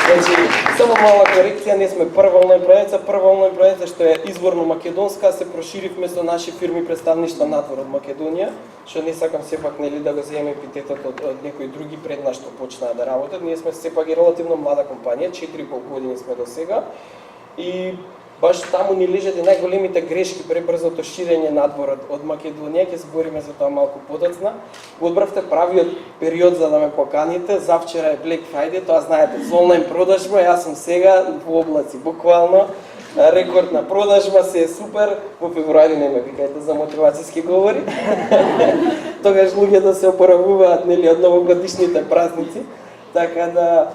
Значи, само мала корекција, не сме прва онлайн продавница што е изворно македонска, се проширивме со наши фирми представништва надвор од Македонија, што не сакам сепак нели да го земеме епитетот од некои други пред нас што почнаа да работат. Ние сме сепак и релативно млада компанија, 4,5 години сме до сега и баш таму ни лежат и најголемите грешки при брзото ширење надвор од Македонија, ќе збориме за тоа малку подоцна. Го одбравте правиот период за да ме поканите, завчера е Black Friday, тоа знаете, за онлайн продажба, јас сум сега во облаци, буквално рекордна продажба, се е супер, во февруари не ме викајте за мотивацијски говори. Тогаш луѓето се опоравуваат нели од новогодишните празници, така да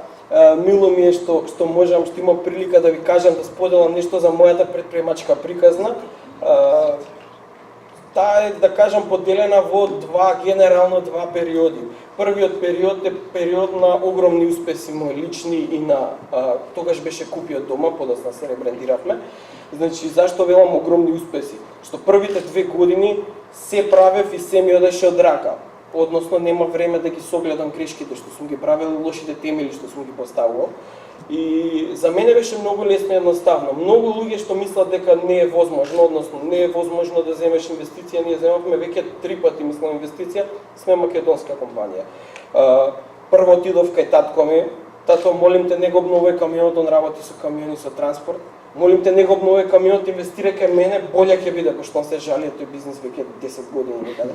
мило ми е што можам, што имам прилика да ви кажам, да споделам нешто за мојата предприемачка приказна. Таа е, да кажам, поделена во генерално два периоди. Првиот период е период на огромни успеси мои лични и на тогаш беше Купи од дома, подоцна се ребрендиравме. Значи, зашто велам огромни успеси? Што првите 2 години се правев и се ми одеше од рака. Односно нема време да ги согледам грешките што сум ги правил и лошите темели што сум ги поставувал. И за мене беше многу лесно и едноставно. Многу луѓе што мислат дека не е возможно, односно не е возможно да земеш инвестиција, ние земавме веќе 3 пати, мислам, инвестиција, сме македонска компанија. Прво отидов кај татко ми, тато, молим те, не го обновувај камионот, он работи со камиони, со транспорт. Молим те, не го обновувај камионот, инвестирај кај мене, боле ќе биде, пошто он се жали, тој бизнес веќе 10 години некаде.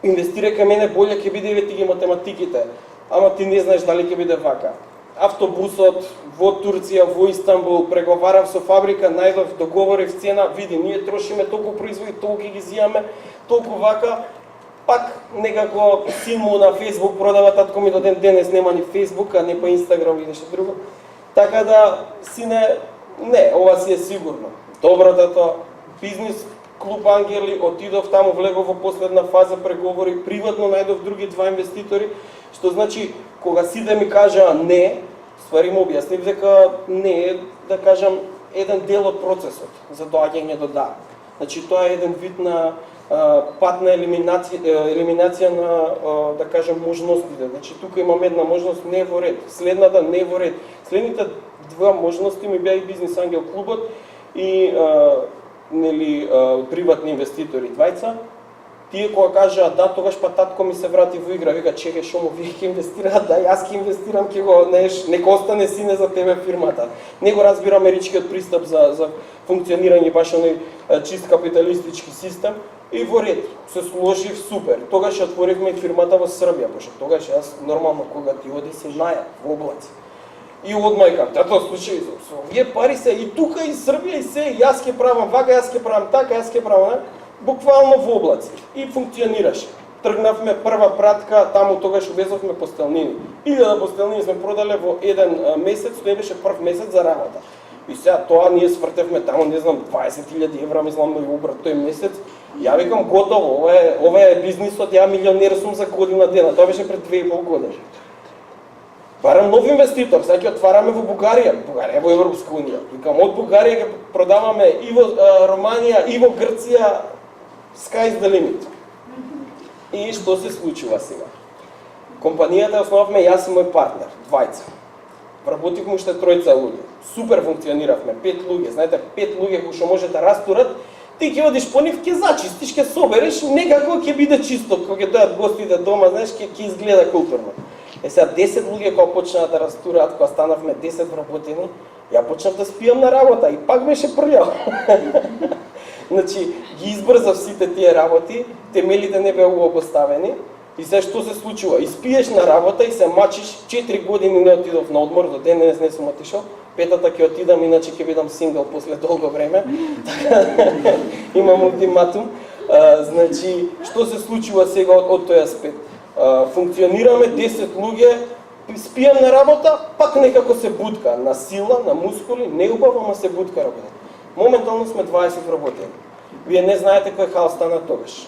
Инвестирај кај мене, боле ќе биде, еве ти ги математиките, ама ти не знаеш дали ќе биде вака. Автобусот во Турција, во Истанбул, преговарав со фабрика, најдов, договорив цена, види, ние трошиме толку производи, толку ги зијаме, толку вака, пак некако син му на Facebook продава, татко ми до ден денес нема ни Facebook, а не па Instagram или нешто друго. Така да, сине, не, ова си е сигурно. Добро тато, бизнес клуб Ангели, отидов таму, влегов во последна фаза преговори, приватно најдов други 2 инвеститори, што значи, кога сите ми кажаа не, ствари му објаснив дека не е, да кажам, еден дел од процесот за доаѓање до да. Значи, тоа е еден вид на пат на елиминација на, да кажам, можностите. Значи, тука имам една можност, не е во ред, следната не е во ред. Следните 2 можности ми беа и Бизнес Ангел клубот и нели приватни инвеститори двајца. Тие кога кажаа да, тогаш па татко ми се врати во игра, вика чекај што му вие ќе инвестираат, да јас ќе инвестирам, ќе го нека остане сине за тебе фирмата. Не го разбира америчкиот пристап за функционирање баш оној чист капиталистички систем и во ред се сложив супер. Тогаш отворивме фирмата во Србија, пошто тогаш јас нормално кога ти оди се наја во облаци. И одмајкам, тато слушај, со овие пари се и тука и Србија и се, јас ќе правам вака, јас ќе правам така, јас ќе правам, буквално во облаци. И функционираше. Тргнавме прва пратка, таму тогаш увезовме постелнини. 1000 постелнини сме продале во еден месец, тоа беше прв месец за работа. И сега тоа ние свртевме таму, не знам, 20.000 евра, мислам, да обрат тој месец. Ја викам готово, ова е бизнисот, ја милионер сум за година дена. Тоа беше пред 2,5 години. Барам нов инвеститор, сега ќе отвараме во Бугарија. Бугарија е во Европска унија. Викам, од Бугарија ќе продаваме и во Романија, и во Грција, sky's the limit. И што се случува сега? Компанијата основавме јас и мој партнер, двајца. Вработивме уште 3 луѓе. Супер функциониравме, 5 луѓе. Знаете, 5 луѓе кои што може да растурат, ти ќе одиш по нив, ќе зачистиш, ќе собереш, некако ќе биде чисто, кога ќе дојдат гостите дома, знаеш, ќе изгледа културно. Сега 10 луѓе кога почнаа да растураат, кога станавме 10 вработени, ја почнав да спијам на работа и пак беше прљав. Значи, ги избрзав сите тие работи, темелите не беа убаво поставени и се што се случува? Испиеш на работа и се мачиш, 4 години не отидов на одмор, до ден денес не сум отишол, 5-та ќе отидам, иначе ќе бидам сингл после долго време, имам ултиматум. Значи, што се случува сега од тој аспект? Функционираме 10 луѓе, спијам на работа, пак некако се бутка, на сила, на мускули, не убаво, ама се бутка работа. Моментално сме 20 вработени. Вие не знаете кој хал стана тогаш.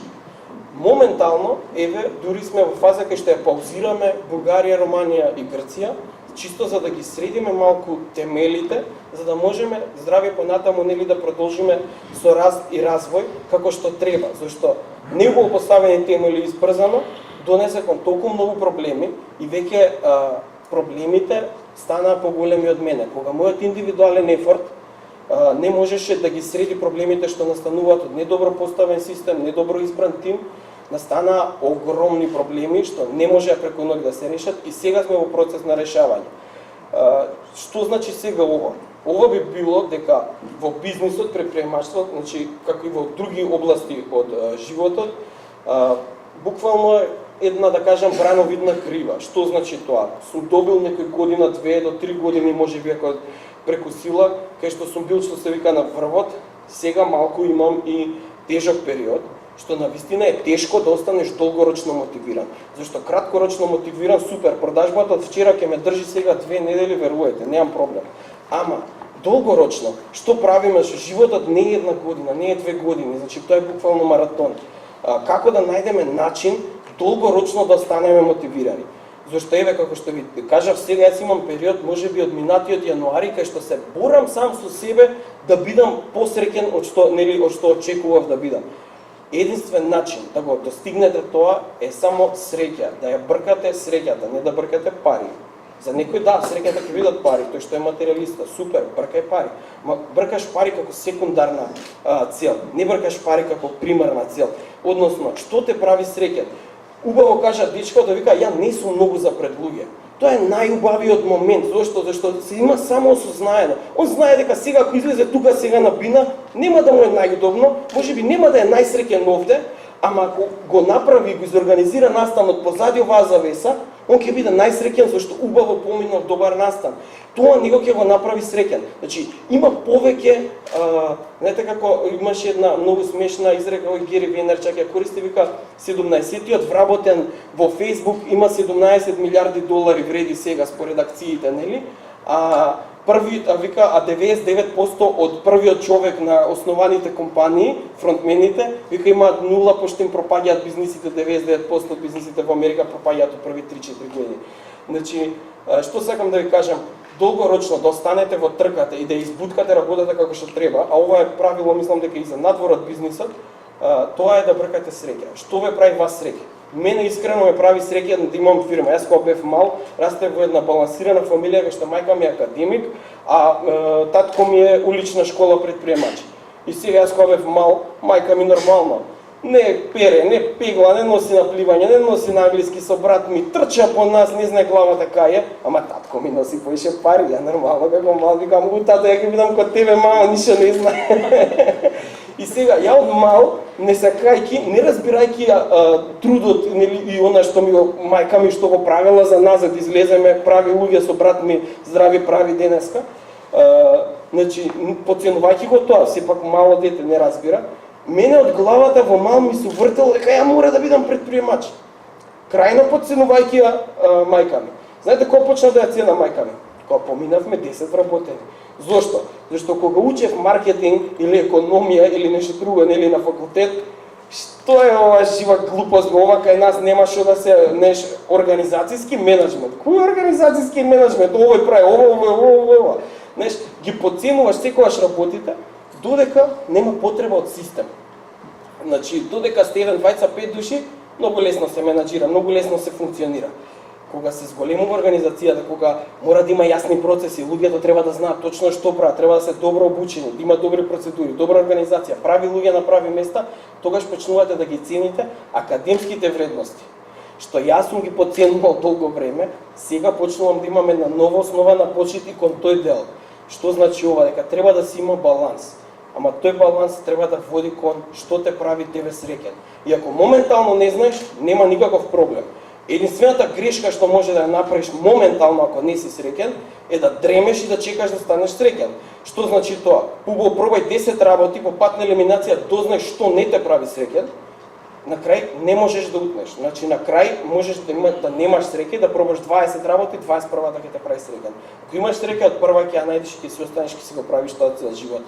Моментално, еве, дури сме во фаза кај што ја паузираме Бугарија, Романија и Грција, чисто за да ги средиме малку темелите, за да можеме здрави понатаму нели да продолжиме со раст и развој како што треба, зашто неубаво поставени темели избрзано донесе кон толку многу проблеми и веќе проблемите станаа поголеми од мене. Кога мојот индивидуален ефорт не можеше да ги среди проблемите што настануваат од недобро поставен систем, недобро избран тим, настанаа огромни проблеми што не можеа преку ноќ да се решат и сега сме во процес на решавање. Што значи сега ова? Ова би било дека во бизнисот, предприемаштво, значи како и во други области од животот, буквално една, да кажам, брановидна крива. Што значи тоа? Сум добил некој година, 2 до 3 години, можеби ако преку сила, кај што сум бил, што се вика, на врвот, сега малку имам и тежок период, што навистина е тешко да останеш долгорочно мотивиран. Зашто краткорочно мотивиран, супер, продажбата од вчера ќе ме држи сега 2 недели, верувајте, немам проблем. Ама, долгорочно, што правиме, што животот не е една година, не е 2 години, значи тоа е буквално маратон. Како да најдеме начин долгорочно да останеме мотивирани? Зашто еве, како што ви кажав, сега јас имам период, можеби од минатиот јануари, кај што се борам сам со себе да бидам посреќен од што, нели, од што очекував да бидам. Единствен начин да го достигнете тоа е само среќа, да ја бркате среќата, не да бркате пари. За некој да, среќата ќе бидат пари, тој што е материјалиста, супер, бркај пари. Ма бркаш пари како секундарна цел, не бркаш пари како примарна цел. Односно, што те прави среќен? Убаво кажа дечко да вика, ја не сум многу за пред луѓе. Тоа е најубавиот момент, зашто се има само осознаено. Он знае дека сега ако излезе тука сега на бина, нема да му е најудобно, можеби нема да е најсреќен овде, ама ако го направи и го изорганизира настанот позади оваа завеса, он ќе биде најсреќен зашто убаво поминал добар настан. Тоа него ќе го направи среќен. Значи, има повеќе, знаете како имаше една многу смешна изрека, ој Гери Венерчак ја користи, вика 17-тиот вработен во Facebook има 17 милиарди долари вреди сега според акциите, нели? Вика, 99% од првиот човек на основаните компании, фронтмените, вика имаат нула, пошто им пропаѓаат бизнисите, 99% од бизнисите во Америка пропаѓаат од први 3-4 години. Значи, што сакам да ви кажам, долгорочно да останете во трката и да избуткате работата како што треба, а ова е правило, мислам дека и за надвор од бизнисот, тоа е да бркате среќа. Што ве прави вас среќа? Мене искрено ме прави среќен да имам фирма. Јас кога бев мал, растев во една балансирана фамилија, кај што мајка ми е академик, а татко ми е улична школа предприемач. И сега јас кога бев мал, мајка ми нормално не пере, не пегла, не носи на пливање, не носи на англиски со брат ми, трча по нас, не знае главата кај е, ама татко ми носи поише пари, ја нормално како мал, викам, тато, ја ќе бидам кod тебе, мама, ништо не знае. И сега, ја од мал, не сакајки, не разбирајки трудот и она што ми мајка ми што го правила за нас, да излеземе прави луѓе со брат ми, здрави прави денеска, значи, поценувајки го тоа, сепак мало дете не разбира, мене од главата во мал ми се вртело дека ја мора да бидам предприемач. Крајно подценувајќи ја мајка ми. Знаете кога почна да ја цена мајка ми? Кога поминавме 10 вработени. Зошто? Зашто кога учев маркетинг или економија или нешто друго, нели на факултет, што е ова жива глупост, ова кај нас нема што да се организацијски менеджмент. Кој организацијски менеджмент? Овој прави, ова. Знаеш, ги подценуваш секогаш работите, додека нема потреба од систем. Значи, додека сте 1, 2, 5 души, многу лесно се менаџира, многу лесно се функционира. Кога се зголемува организацијата, кога мора да има јасни процеси, луѓето треба да знаат точно што прават, треба да се добро обучени, да има добри процедури, добра организација, прави луѓе на прави места, тогаш почнувате да ги цените академските вредности. Што јас сум ги подценувал долго време, сега почнувам да имаме на нова основа на почит и кон тој дел. Што значи ова? Дека треба да се има баланс. Ама тој баланс треба да води кон што те прави тебе среќен. И ако моментално не знаеш, нема никаков проблем. Единствената грешка што може да ја направиш моментално ако не си среќен, е да дремеш и да чекаш да станеш среќен. Што значи тоа? Убаво пробај 10 работи по пат на елиминација, дознаеш што не те прави среќен. На крај не можеш да утнеш. Значи на крај можеш да немаш среќа, да пробаш 20 работи, 21-та ќе те прави среќен. Ако имаш среќа од прва ќе ја најдеш и ќе си останеш, ќе си го правиш тоа цел живот.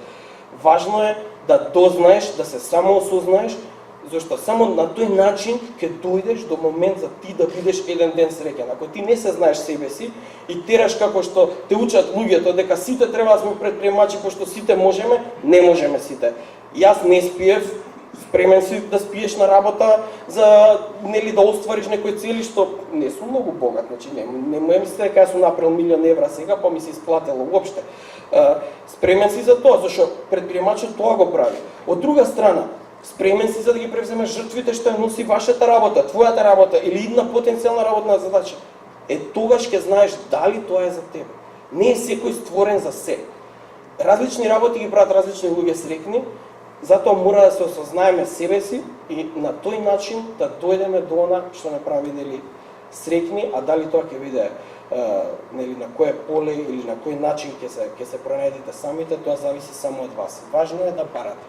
Важно е да дознаеш, да се самоосознаеш, зашто само на тој начин ќе дојдеш до момент за ти да бидеш еден ден среќен. Ако ти не се знаеш себе си и тераш како што те учат луѓето дека сите треба да сме предприемачи, пошто сите можеме, не можеме сите. Јас не спиев, спремен си да спиеш на работа за нели да оствариш некои цели што не сум многу богат, значи не му мислите дека сум направил €1.000.000 сега, па ми се исплатило уопште. Спремен си за тоа, зашто предприемачот тоа го прави. Од друга страна, спремен си за да ги превземеш жртвите што ја носи вашата работа, твојата работа или една потенцијална работна задача. Тогаш ќе знаеш дали тоа е за тебе. Не е секој створен за се. Различни работи ги прават различни луѓе среќни, затоа мора да се осознаеме себе си и на тој начин да дојдеме до она што не прави нели среќни, а дали тоа ќе биде нели на кое поле или на кој начин ќе се пронајдете самите, тоа зависи само од вас. Важно е да барате.